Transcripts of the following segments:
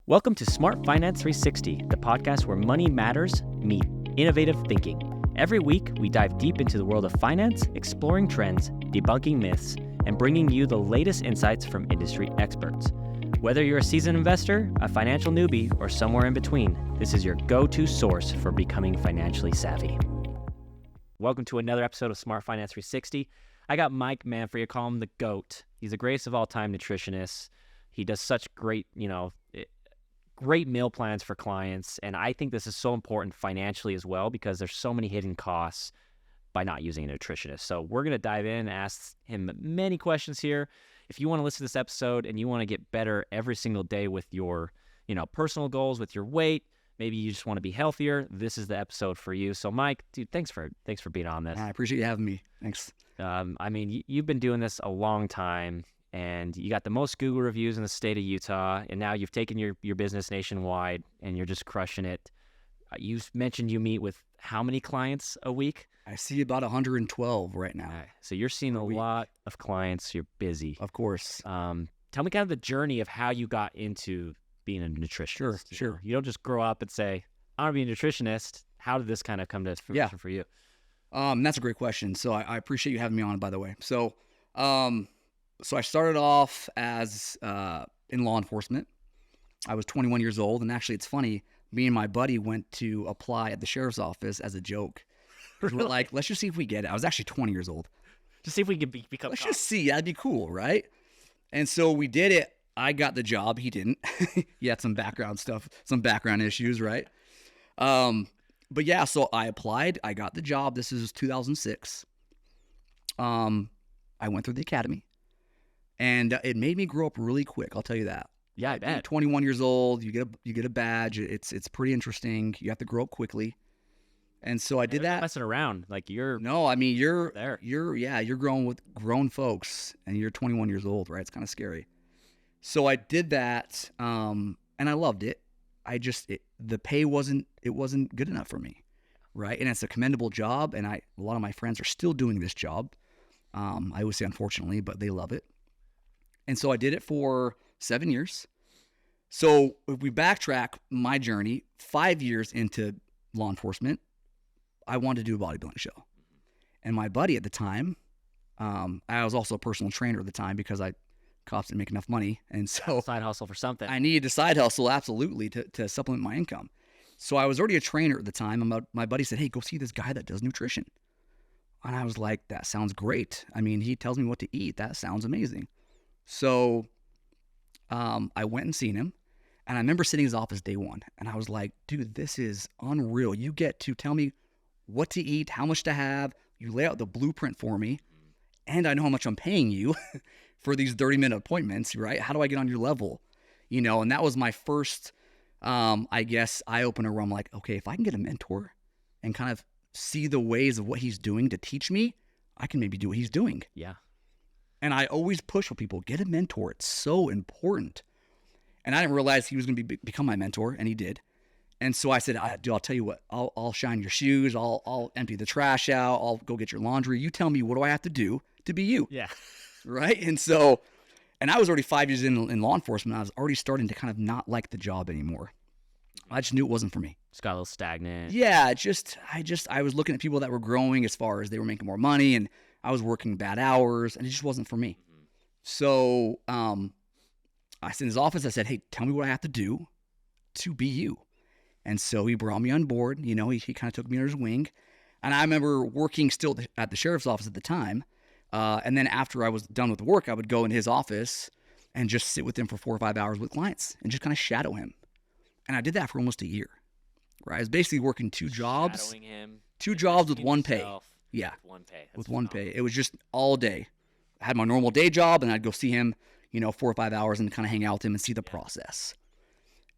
Welcome to Smart Finance 360, the podcast where money matters meet innovative thinking. Every week, we dive deep into the world of finance, exploring trends, debunking myths, and bringing you the latest insights from industry experts. Whether you're a seasoned investor, a financial newbie, or somewhere in between, this is your go-to source for becoming financially savvy. Welcome to another episode of Smart Finance 360. I got Mike Manfre, I call him the GOAT. He's the greatest of all time nutritionist. He does such great meal plans for clients. And I think this is so important financially as well because there's so many hidden costs by not using a nutritionist. So we're going to dive in and ask him many questions here. If you want to listen to this episode and you want to get better every single day with your, personal goals, with your weight, maybe you just want to be healthier, this is the episode for you. So Mike, dude, thanks for being on this. I appreciate you having me. Thanks. You've been doing this a long time. And you got the most Google reviews in the state of Utah, and now you've taken your business nationwide, and you're just crushing it. You mentioned you meet with how many clients a week? I see about 112 right now. Right. So you're seeing a lot of clients. You're busy. Of course. Tell me kind of the journey of how you got into being a nutritionist. Sure. You don't just grow up and say, I want to be a nutritionist. How did this kind of come to fruition for you? That's a great question. So I appreciate you having me on, by the way. So I started off as in law enforcement. I was 21 years old, and actually, it's funny. Me and my buddy went to apply at the sheriff's office as a joke. Really? We're like, let's just see if we get it. I was actually 20 years old. Just see if we can become. Let's just see. That'd be cool, right? And so we did it. I got the job. He didn't. He had some background stuff, some background issues, right? But yeah, so I applied. I got the job. This is 2006. I went through the academy. And it made me grow up really quick. I'll tell you that. Yeah, I bet. You're 21 years old. You get a badge. It's pretty interesting. You have to grow up quickly. And so I did that. Messing around like you're. No, I mean you're there. You're growing with grown folks, and you're 21 years old, right? It's kind of scary. So I did that, and I loved it. The pay wasn't good enough for me, right? And it's a commendable job, and a lot of my friends are still doing this job. I would say unfortunately, but they love it. And so I did it for 7 years. So if we backtrack my journey, 5 years into law enforcement, I wanted to do a bodybuilding show. And my buddy at the time, I was also a personal trainer at the time because cops didn't make enough money. And so side hustle for something. I needed a side hustle, absolutely, to supplement my income. So I was already a trainer at the time. And my buddy said, hey, go see this guy that does nutrition. And I was like, that sounds great. I mean, he tells me what to eat. That sounds amazing. So I went and seen him, and I remember sitting in his office day one, and I was like, dude, this is unreal. You get to tell me what to eat, how much to have. You lay out the blueprint for me, and I know how much I'm paying you for these 30-minute appointments, right? How do I get on your level? And that was my first, eye-opener where I'm like, okay, if I can get a mentor and kind of see the ways of what he's doing to teach me, I can maybe do what he's doing. Yeah. And I always push for people, get a mentor. It's so important. And I didn't realize he was going to become my mentor, and he did. And so I said, I'll tell you what, I'll shine your shoes. I'll empty the trash out. I'll go get your laundry. You tell me, what do I have to do to be you? Yeah. Right? And so, and I was already 5 years in law enforcement. I was already starting to kind of not like the job anymore. I just knew it wasn't for me. Just got a little stagnant. Yeah, I was looking at people that were growing as far as they were making more money, and I was working bad hours, and it just wasn't for me. Mm-hmm. So I sat in his office. I said, hey, tell me what I have to do to be you. And so he brought me on board. He kind of took me under his wing. And I remember working still at the sheriff's office at the time. And then after I was done with the work, I would go in his office and just sit with him for 4 or 5 hours with clients and just kind of shadow him. And I did that for almost a year. Right? I was basically working two jobs. Shadowing him. Two jobs with one pay. Yeah. With one pay. It was just all day. I had my normal day job, and I'd go see him, 4 or 5 hours and kind of hang out with him and see the process.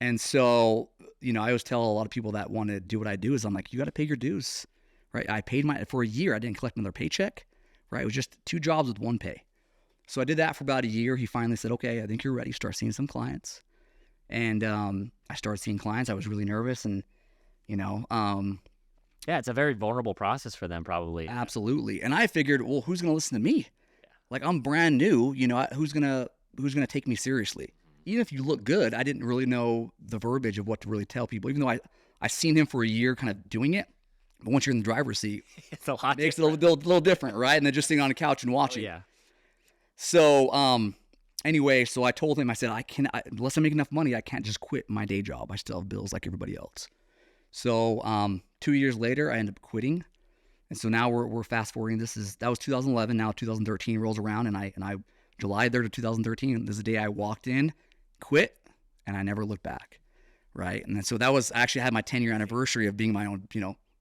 And so, I always tell a lot of people that want to do what I do is I'm like, you got to pay your dues, right? I paid for a year. I didn't collect another paycheck, right? It was just 2 jobs with 1 pay. So I did that for about a year. He finally said, okay, I think you're ready. Start seeing some clients. And I started seeing clients. I was really nervous and, yeah, it's a very vulnerable process for them, probably. Absolutely. And I figured, well, who's going to listen to me? Yeah. Like, I'm brand new. Who's going to take me seriously? even if you look good, I didn't really know the verbiage of what to really tell people, even though I seen him for a year kind of doing it. But once you're in the driver's seat, It's a lot. it makes it a little different, right? And then just sitting on the couch and watching. Yeah. So, anyway, so I told him, I said, unless I make enough money, I can't just quit my day job. I still have bills like everybody else. So, 2 years later, I ended up quitting. And so now we're fast forwarding. That was 2011. Now 2013 rolls around, and I July 3rd of 2013, this is the day I walked in, quit, and I never looked back. Right. And then, so that was actually, I had my 10-year anniversary of being my own,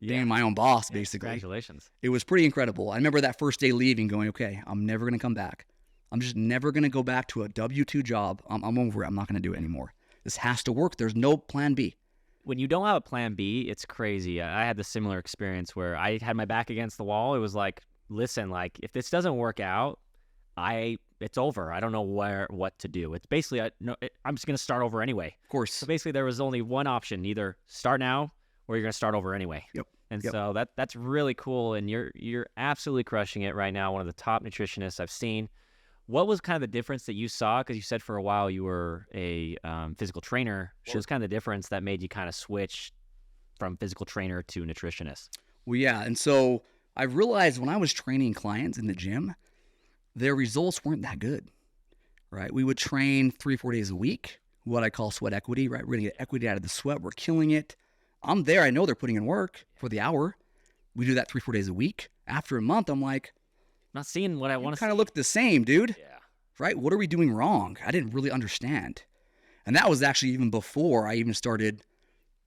being my own boss, basically. Congratulations. It was pretty incredible. I remember that first day leaving going, okay, I'm never going to come back. I'm just never going to go back to a W-2 job. I'm over it. I'm not going to do it anymore. This has to work. There's no plan B. When you don't have a plan B, it's crazy. I had the similar experience where I had my back against the wall. It was like, listen, like if this doesn't work out, it's over. I don't know what to do. It's basically, I'm just going to start over anyway. Of course. So basically there was only one option, either start now or you're going to start over anyway. Yep. And so that's really cool. And you're absolutely crushing it right now. One of the top nutritionists I've seen. What was kind of the difference that you saw? Because you said for a while you were a physical trainer. What was kind of the difference that made you kind of switch from physical trainer to nutritionist? Well, yeah. And so I realized when I was training clients in the gym, their results weren't that good, right? We would train 3-4 days a week, what I call sweat equity, right? We're going to get equity out of the sweat. We're killing it. I'm there. I know they're putting in work for the hour. We do that 3-4 days a week. After a month, I'm like, not seeing what I want to see. Kind of look the same, dude. Yeah. Right? What are we doing wrong? I didn't really understand. And that was actually even before I even started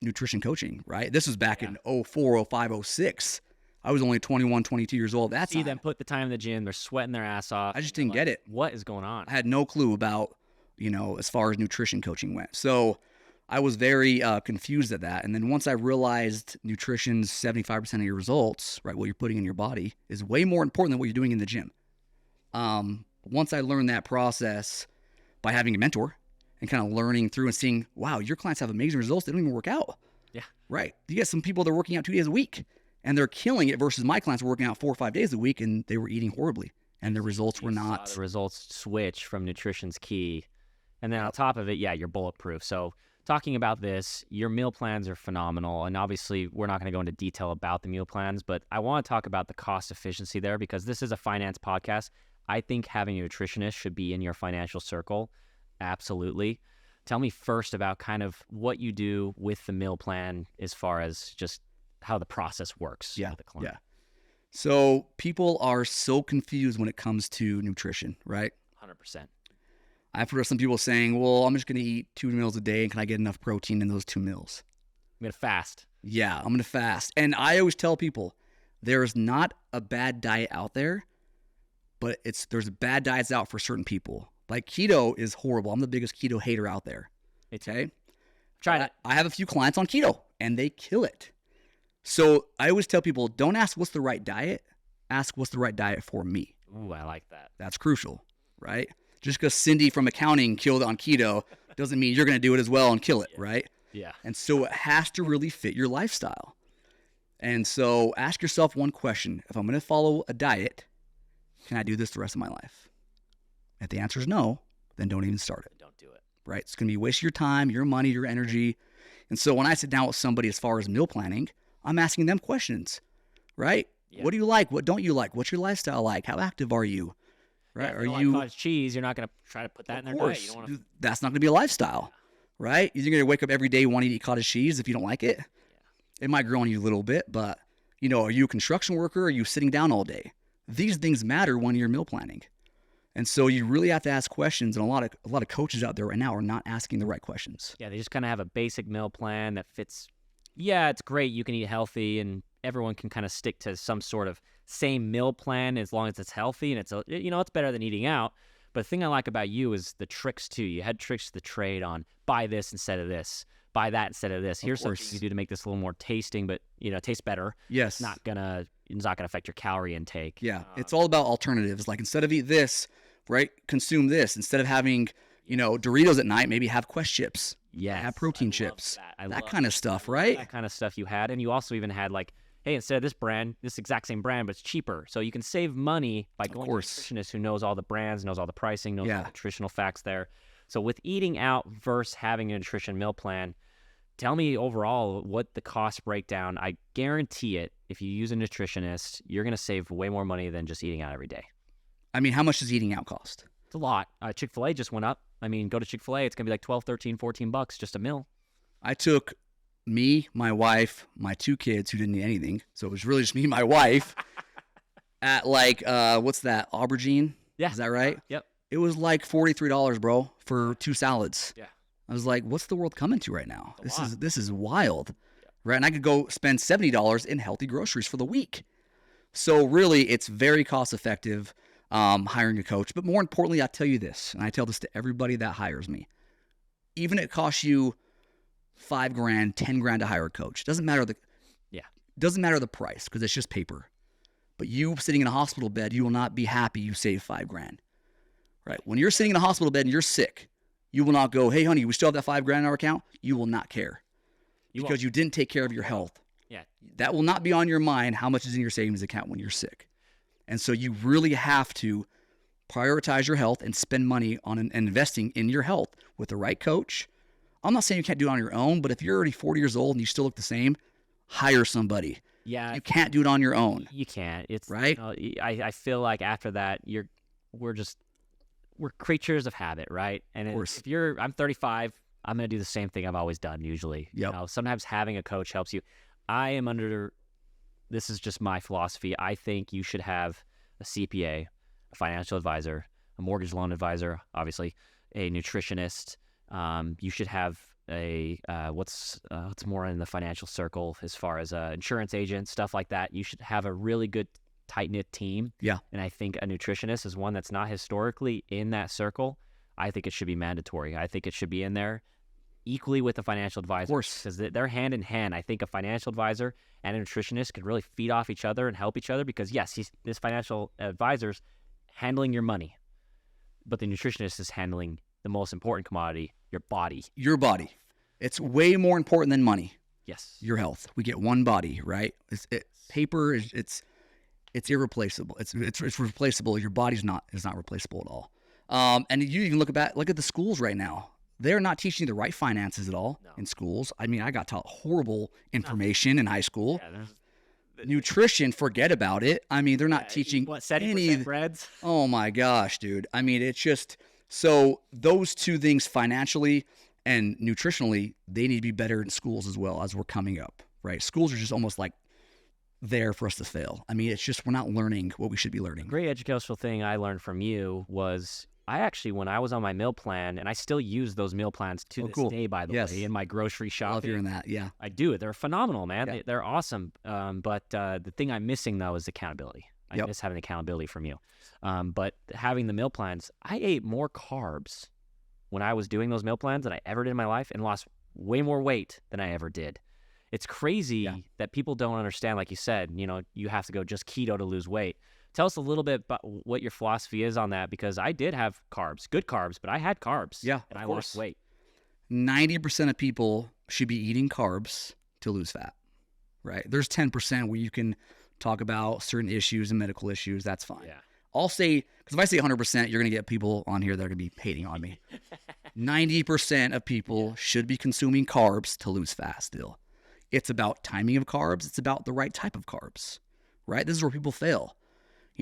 nutrition coaching, right? This was back in 04, 05, 06. I was only 21, 22 years old. That's see them put the time in the gym. They're sweating their ass off. I just didn't get it. What is going on? I had no clue about, as far as nutrition coaching went. So I was very confused at that. And then once I realized nutrition's 75% of your results, right, what you're putting in your body, is way more important than what you're doing in the gym. Once I learned that process by having a mentor and kind of learning through and seeing, wow, your clients have amazing results. They don't even work out. Yeah. Right. You get some people that are working out 2 days a week and they're killing it versus my clients were working out 4 or 5 days a week and they were eating horribly and their results were not. The results switch from nutrition's key. And then on top of it, you're bulletproof. So talking about this, your meal plans are phenomenal. And obviously, we're not going to go into detail about the meal plans, but I want to talk about the cost efficiency there because this is a finance podcast. I think having a nutritionist should be in your financial circle. Absolutely. Tell me first about kind of what you do with the meal plan as far as just how the process works with the client. Yeah. So people are so confused when it comes to nutrition, right? 100%. I've heard some people saying, well, I'm just going to eat 2 meals a day and can I get enough protein in those 2 meals? I'm going to fast. Yeah, I'm going to fast. And I always tell people there's not a bad diet out there, but there's bad diets out for certain people. Like keto is horrible. I'm the biggest keto hater out there. Okay? Try it. I have a few clients on keto and they kill it. So I always tell people, don't ask what's the right diet. Ask what's the right diet for me. Ooh, I like that. That's crucial, right? Just because Cindy from accounting killed on keto doesn't mean you're going to do it as well and kill it, right? Yeah. And so it has to really fit your lifestyle. And so ask yourself one question. If I'm going to follow a diet, can I do this the rest of my life? If the answer is no, then don't even start it. Don't do it. Right? It's going to be wasting your time, your money, your energy. And so when I sit down with somebody as far as meal planning, I'm asking them questions, right? Yeah. What do you like? What don't you like? What's your lifestyle like? How active are you? Right? Yeah, if you like cottage cheese, you're not going to try to put that in their diet. You don't wanna... That's not going to be a lifestyle, right? You're going to wake up every day wanting to eat cottage cheese if you don't like it. Yeah. It might grow on you a little bit, but are you a construction worker? Or are you sitting down all day? These things matter when you're meal planning. And so you really have to ask questions, and a lot of coaches out there right now are not asking the right questions. Yeah, they just kind of have a basic meal plan that fits. Yeah, it's great. You can eat healthy, and everyone can kind of stick to some sort of same meal plan as long as it's healthy, and it's better than eating out. But the thing I like about you is the tricks too. You had tricks to the trade on buy this instead of this, buy that instead of this. Here's something you can do to make this a little more tasting, but taste better. Yes, it's not gonna affect your calorie intake. Yeah, it's all about alternatives. Like instead of eat this, right, consume this. Instead of having Doritos at night, maybe have Quest chips. Yeah, have protein chips. That kind of stuff, right? That kind of stuff you had, and you also even had like, hey, instead of this brand, this exact same brand, but it's cheaper. So you can save money by going to a nutritionist who knows all the brands, knows all the pricing, knows all the nutritional facts there. So with eating out versus having a nutrition meal plan, tell me overall what the cost breakdown. I guarantee it, if you use a nutritionist, you're going to save way more money than just eating out every day. I mean, how much does eating out cost? It's a lot. Chick-fil-A just went up. I mean, go to Chick-fil-A, it's going to be like $12, $13, $14 just a meal. I took me, my wife, my 2 kids who didn't eat anything. So it was really just me and my wife at like, what's that, aubergine? Yeah. Is that right? Yep. It was like $43, bro, for 2 salads. Yeah. I was like, what's the world coming to right now? It's a lot. This is wild. Right? And I could go spend $70 in healthy groceries for the week. So really, it's very cost effective hiring a coach. But more importantly, I tell you this, and I tell this to everybody that hires me. Even if it costs you $5,000, $10,000 to hire a coach, doesn't matter the price, because it's just paper. But you sitting in a hospital bed, you will not be happy you saved $5,000. Right? When you're sitting in a hospital bed and you're sick, you will not go, hey, honey, we still have that $5,000 in our account. You will not care because you didn't take care of your health. Yeah. That will not be on your mind how much is in your savings account when you're sick. And so you really have to prioritize your health and spend money on investing in your health with the right coach. I'm not saying you can't do it on your own, but if you're already 40 years old and you still look the same, hire somebody. Yeah. You can't do it on your own. You can't. It's right. I feel like after that, we're creatures of habit, right? And I'm 35, I'm going to do the same thing I've always done usually. Yep. Sometimes having a coach helps you. This is just my philosophy. I think you should have a CPA, a financial advisor, a mortgage loan advisor, obviously, a nutritionist. You should have what's more in the financial circle as far as insurance agent, stuff like that. You should have a really good tight-knit team. Yeah. And I think a nutritionist is one that's not historically in that circle. I think it should be mandatory. I think it should be in there equally with a financial advisor. Of course. Because they're hand in hand. I think a financial advisor and a nutritionist could really feed off each other and help each other because, yes, this financial advisor's handling your money, but the nutritionist is handling the most important commodity, your body. Your body. It's way more important than money. Yes. Your health. We get one body, right? Paper is it's irreplaceable. It's replaceable. Your body's not replaceable at all. And you even look at the schools right now. They're not teaching the right finances at all in schools. I mean, I got taught horrible information in high school. Yeah, nutrition, forget about it. I mean, they're not teaching 70% breads. Oh my gosh, dude. I mean, it's just so those two things financially and nutritionally, they need to be better in schools as well as we're coming up, right? Schools are just almost like there for us to fail. I mean, it's just we're not learning what we should be learning. A great educational thing I learned from you was when I was on my meal plan, and I still use those meal plans to this day, by the way, in my grocery shopping. I love hearing that, yeah. I do. They're phenomenal, man. Yeah. They're awesome. But the thing I'm missing, though, is accountability. I miss having accountability from you. But having the meal plans, I ate more carbs when I was doing those meal plans than I ever did in my life and lost way more weight than I ever did. It's crazy that people don't understand, like you said, you have to go just keto to lose weight. Tell us a little bit about what your philosophy is on that, because I did have carbs, good carbs, but I had carbs. Yeah, and I lost weight. 90% of people should be eating carbs to lose fat, right? There's 10% where you can talk about certain issues and medical issues. That's fine. Yeah. I'll say, because if I say 100%, you're going to get people on here that are going to be hating on me. 90% of people should be consuming carbs to lose fat still. It's about timing of carbs. It's about the right type of carbs, right? This is where people fail.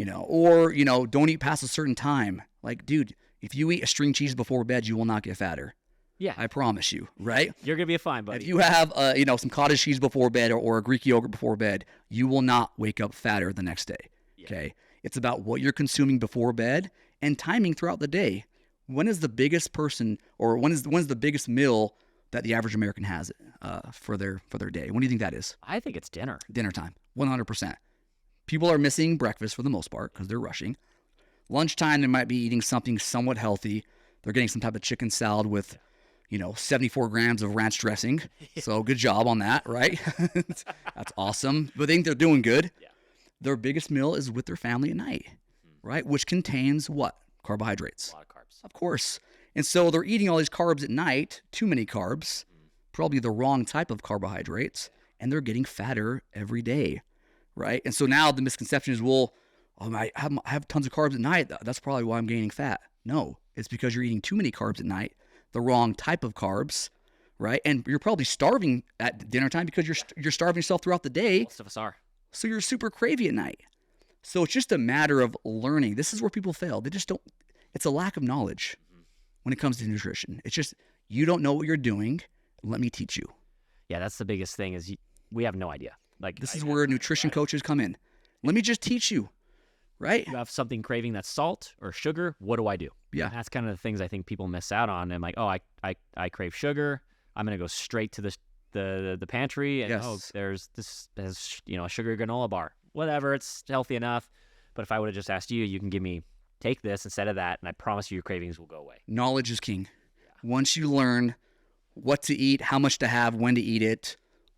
Or don't eat past a certain time. Like, dude, if you eat a string cheese before bed, you will not get fatter. Yeah. I promise you, right? You're going to be fine, buddy. If you have, some cottage cheese before bed or a Greek yogurt before bed, you will not wake up fatter the next day, okay? It's about what you're consuming before bed and timing throughout the day. When is the biggest person, or when's the biggest meal that the average American has for their day? When do you think that is? I think it's dinner. Dinner time, 100%. People are missing breakfast for the most part because they're rushing. Lunchtime, they might be eating something somewhat healthy. They're getting some type of chicken salad with, 74 grams of ranch dressing. So good job on that, right? That's awesome. But they think they're doing good. Yeah. Their biggest meal is with their family at night, right? Which contains what? Carbohydrates. A lot of carbs. Of course. And so they're eating all these carbs at night, too many carbs, probably the wrong type of carbohydrates, and they're getting fatter every day. Right. And so now the misconception is, I have tons of carbs at night. That's probably why I'm gaining fat. No, it's because you're eating too many carbs at night the wrong type of carbs, right? And you're probably starving at dinner time because you're starving yourself throughout the day. Most of us are. So you're super cravey at night. So it's just a matter of learning. This is where people fail. They just don't. It's a lack of knowledge when it comes to nutrition. It's just you don't know what you're doing. Let me teach you. Yeah, that's the biggest thing is we have no idea. Like This is where nutrition coaches come in. Let me just teach you, right? You have something craving that's salt or sugar. What do I do? Yeah. And that's kind of the things I think people miss out on. And like, oh, I crave sugar. I'm gonna go straight to the pantry and Yes. there's a sugar granola bar. Whatever, it's healthy enough. But if I would have just asked you, you can take this instead of that, and I promise you your cravings will go away. Knowledge is king. Once you learn what to eat, how much to have, when to eat it,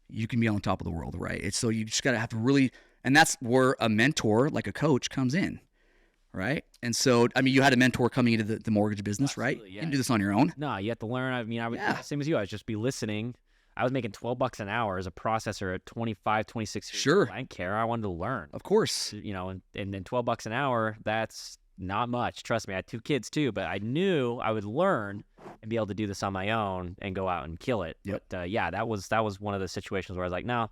you can be on top of the world, right? So you just gotta have to really, and that's where a mentor, like a coach, comes in, right? And so, I mean, you had a mentor coming into the mortgage business, right? Yeah. You didn't do this on your own. No, you have to learn. I mean, I would same as you. I would just be listening. I was making $12 an hour as a processor at 25, 26 years Sure. old. I didn't care. I wanted to learn. Of course. And then $12 an hour, that's not much. Trust me, I had 2 kids too, but I knew I would learn and be able to do this on my own and go out and kill it. Yep. But that was one of the situations where I was like, no,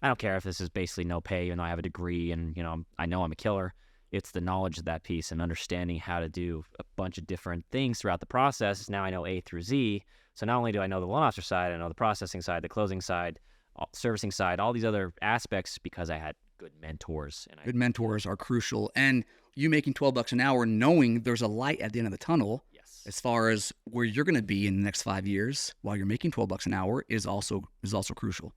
I don't care if this is basically no pay, even though I have a degree and, I know I'm a killer. It's the knowledge of that piece and understanding how to do a bunch of different things throughout the process. Now I know A through Z. So not only do I know the loan officer side, I know the processing side, the closing side, servicing side, all these other aspects because I had good mentors. Good mentors are crucial. And you making $12 an hour, knowing there's a light at the end of the tunnel, Yes. as far as where you're going to be in the next 5 years while you're making $12 an hour is also crucial,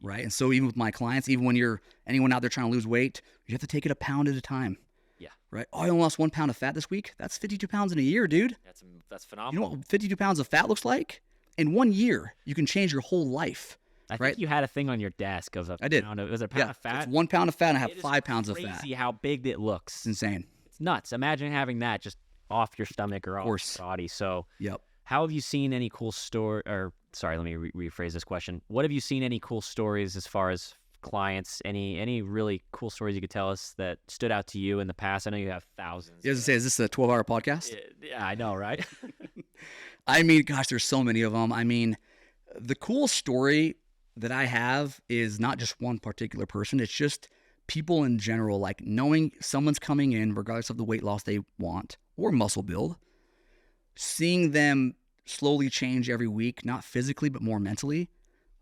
right? And so even with my clients, even when you're anyone out there trying to lose weight, you have to take it a pound at a time. Yeah. Right? Oh, I only lost 1 pound of fat this week. That's 52 pounds in a year, dude. That's You phenomenal. know what 52 pounds of fat looks like? In 1 year, you can change your whole life. I right? think you had a thing on your desk of I did. pound of, was it a pound of fat? It's 1 pound of fat and I have It is 5 pounds of fat. crazy how big it looks. It's insane. It's nuts. Imagine having that just off your stomach or off course. your body. So Yep. how have you seen any cool sorry, let me rephrase this question. What have you seen any cool stories as far as clients, any really cool stories you could tell us that stood out to you in the past? I know you have thousands. You have to say, is this a 12-hour podcast? Yeah, I know, right? I mean, gosh, there's so many of them. I mean, the cool story that I have is not just one particular person. It's just people in general, like knowing someone's coming in, regardless of the weight loss they want or muscle build, seeing them slowly change every week, not physically, but more mentally.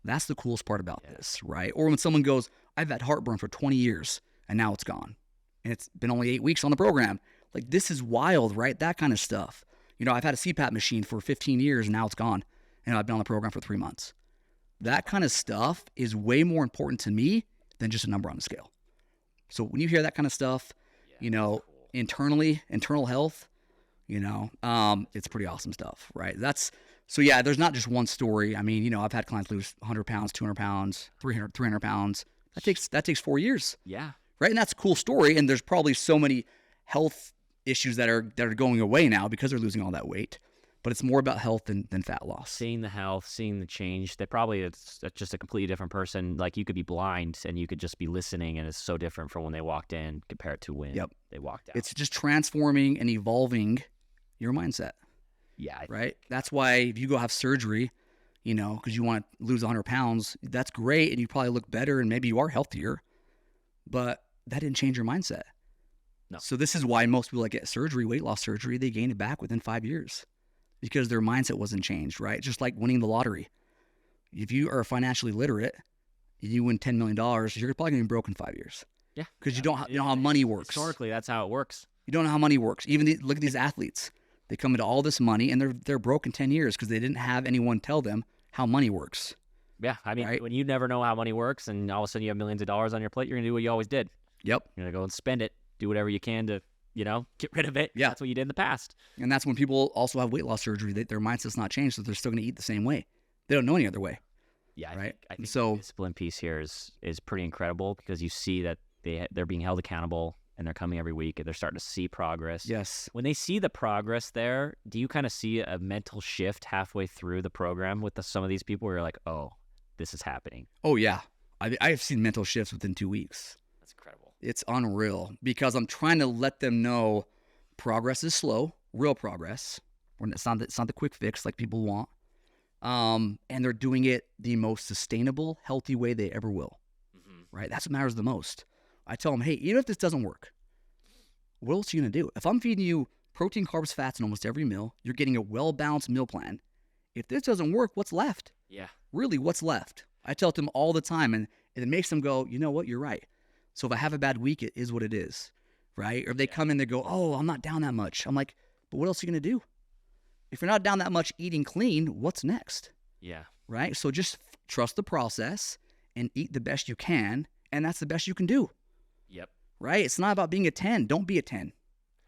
That's the coolest part about this, right? Or when someone goes, I've had heartburn for 20 years and now it's gone. And it's been only 8 weeks on the program. Like, this is wild, right? That kind of stuff. I've had a CPAP machine for 15 years and now it's gone. And I've been on the program for 3 months. That kind of stuff is way more important to me than just a number on the scale. So when you hear that kind of stuff, internal health, it's pretty awesome stuff, right? There's not just one story. I mean, I've had clients lose 100 pounds, 200 pounds, 300 pounds. That takes 4 years. Yeah. Right. And that's a cool story. And there's probably so many health issues that are going away now because they're losing all that weight. But it's more about health than fat loss. Seeing the health, seeing the change. It's just a completely different person. Like, you could be blind and you could just be listening, and it's so different from when they walked in compared to when they walked out. It's just transforming and evolving your mindset. Yeah. Right? That's why if you go have surgery, because you want to lose 100 pounds, that's great, and you probably look better, and maybe you are healthier, but that didn't change your mindset. No. So this is why most people that get surgery, weight loss surgery, they gain it back within 5 years. Because their mindset wasn't changed, right? Just like winning the lottery. If you are financially literate, you win $10 million, you're probably going to be broke in 5 years. Yeah. Because you don't know how money works. Historically, that's how it works. You don't know how money works. Look at these athletes. They come into all this money and they're broke in 10 years because they didn't have anyone tell them how money works. Yeah. I mean, right? When you never know how money works and all of a sudden you have millions of dollars on your plate, you're going to do what you always did. Yep. You're going to go and spend it, do whatever you can to, get rid of it. Yeah. That's what you did in the past. And that's when people also have weight loss surgery. Their mindset's not changed, so they're still going to eat the same way. They don't know any other way. Yeah. Right. I think So the discipline piece here is pretty incredible because you see that they're being held accountable and they're coming every week and they're starting to see progress. yes. When they see the progress there, do you kind of see a mental shift halfway through the program with some of these people where you're like, oh, this is happening? Oh, yeah. I've seen mental shifts within 2 weeks. That's incredible. It's unreal because I'm trying to let them know progress is slow, real progress. or it's not the quick fix like people want. And they're doing it the most sustainable, healthy way they ever will. Right? That's what matters the most. I tell them, hey, even if this doesn't work, what else are you going to do? If I'm feeding you protein, carbs, fats in almost every meal, you're getting a well-balanced meal plan. If this doesn't work, what's left? Yeah. Really, what's left? I tell them all the time, and it makes them go, you know what, you're right. So if I have a bad week, it is what it is, right? Or if they come in, they go, oh, I'm not down that much. I'm like, but what else are you going to do? If you're not down that much eating clean, what's next? Yeah. Right? So just trust the process and eat the best you can, and that's the best you can do. Yep. Right? It's not about being a 10. Don't be a 10.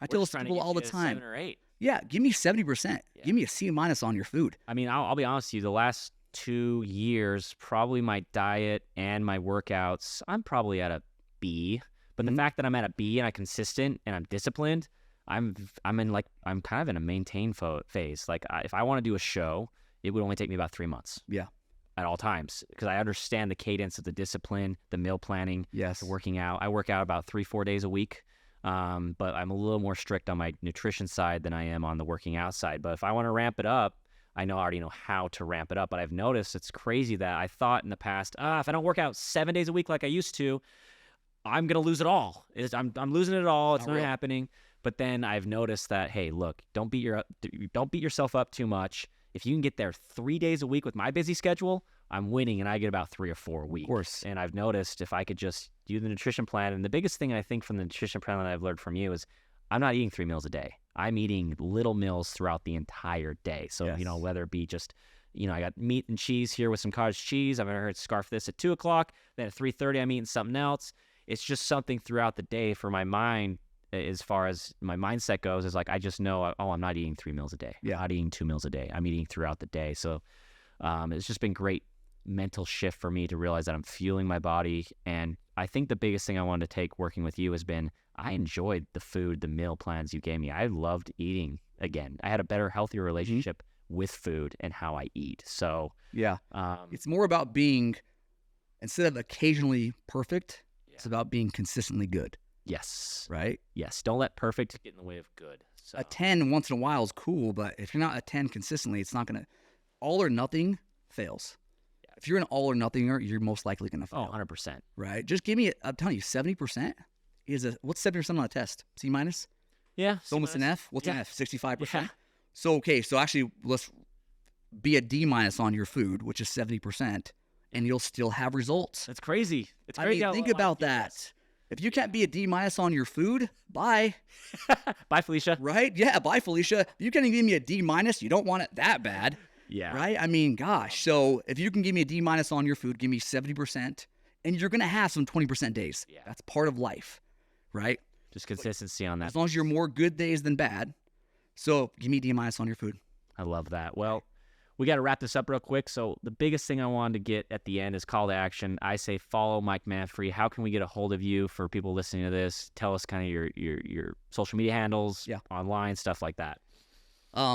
I tell people all the time. 7 or 8. Yeah, give me 70%. Yeah. Give me a C- on your food. I mean, I'll be honest with you. The last 2 years, probably my diet and my workouts, I'm probably at a B. But the fact that I'm at a B and I'm consistent and I'm disciplined, I'm kind of in a maintain phase. Like if I want to do a show, it would only take me about 3 months. Yeah. At all times, because I understand the cadence of the discipline, the meal planning, Yes, the working out. I work out about 3-4 days a week, but I'm a little more strict on my nutrition side than I am on the working out side. But if I want to ramp it up, I already know how to ramp it up. But I've noticed it's crazy that I thought in the past, if I don't work out 7 days a week like I used to, I'm gonna lose it all. I'm losing it all. It's not happening. But then I've noticed that, hey, look, don't beat yourself up too much. If you can get there 3 days a week with my busy schedule, I'm winning, and I get about 3 or 4 a week. Of course. And I've noticed if I could just do the nutrition plan, and the biggest thing I think from the nutrition plan that I've learned from you is I'm not eating 3 meals a day. I'm eating little meals throughout the entire day. So, whether it be just, I got meat and cheese here with some cottage cheese. I'm going to scarf this at 2 o'clock. Then at 3:30, I'm eating something else. It's just something throughout the day for my mind. As far as my mindset goes, is like I just know, I'm not eating 3 meals a day. Yeah. I'm not eating 2 meals a day. I'm eating throughout the day. So it's just been great mental shift for me to realize that I'm fueling my body. And I think the biggest thing I wanted to take working with you has been I enjoyed the food, the meal plans you gave me. I loved eating again. I had a better, healthier relationship with food and how I eat. So yeah, it's more about being, instead of occasionally perfect, it's about being consistently good. Yes. Right? Yes. Don't let perfect get in the way of good. So. A 10 once in a while is cool, but if you're not a 10 consistently, it's not going to, all or nothing fails. Yeah. If you're an all or nothinger, you're most likely going to fail. Oh, 100%. Right? Just give me, I'm telling you, 70% what's 70% on a test? C minus? Yeah. It's almost an F. What's an F? 65%? Yeah. So, so actually, let's be a D minus on your food, which is 70%, and you'll still have results. That's crazy. It's crazy. I mean, think about that. If you can't be a D minus on your food, bye. Bye, Felicia. Right? Yeah, bye, Felicia. If you can't give me a D minus, you don't want it that bad. Yeah. Right? I mean, gosh. So if you can give me a D minus on your food, give me 70%, and you're going to have some 20% days. Yeah. That's part of life. Right? Just consistency on that. As long as you're more good days than bad. So give me a D minus on your food. I love that. Well, we got to wrap this up real quick. So the biggest thing I wanted to get at the end is call to action. I say follow Mike Manfre. How can we get a hold of you for people listening to this? Tell us kind of your social media handles, online, stuff like that.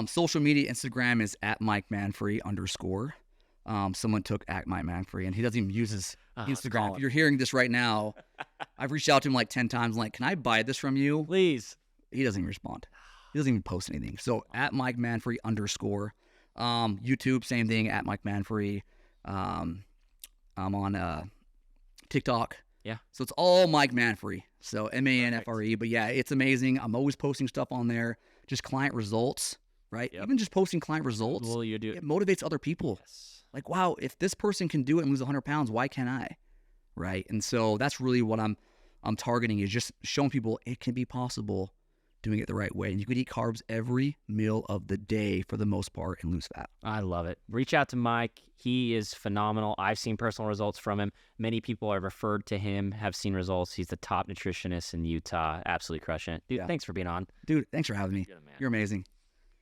Social media, Instagram is at Mike Manfre _. Someone took at Mike Manfre, and he doesn't even use his Instagram. If you're hearing this right now, I've reached out to him like 10 times. Like, can I buy this from you? Please. He doesn't even respond. He doesn't even post anything. So at Mike Manfre _ YouTube, same thing, at Mike Manfre. I'm on TikTok. Yeah. So it's all Mike Manfre. So Manfre. But yeah, it's amazing. I'm always posting stuff on there. Just client results, right? Yep. Even just posting client results, it motivates other people. Yes. Like, wow, if this person can do it and lose 100 pounds, why can't I? Right? And so that's really what I'm targeting, is just showing people it can be possible doing it the right way. And you could eat carbs every meal of the day for the most part and lose fat. I love it. Reach out to Mike. He is phenomenal. I've seen personal results from him. Many people have referred to him, have seen results. He's the top nutritionist in Utah. Absolutely crushing it. Dude, thanks for being on. Dude, thanks for having me. Good, man. You're amazing.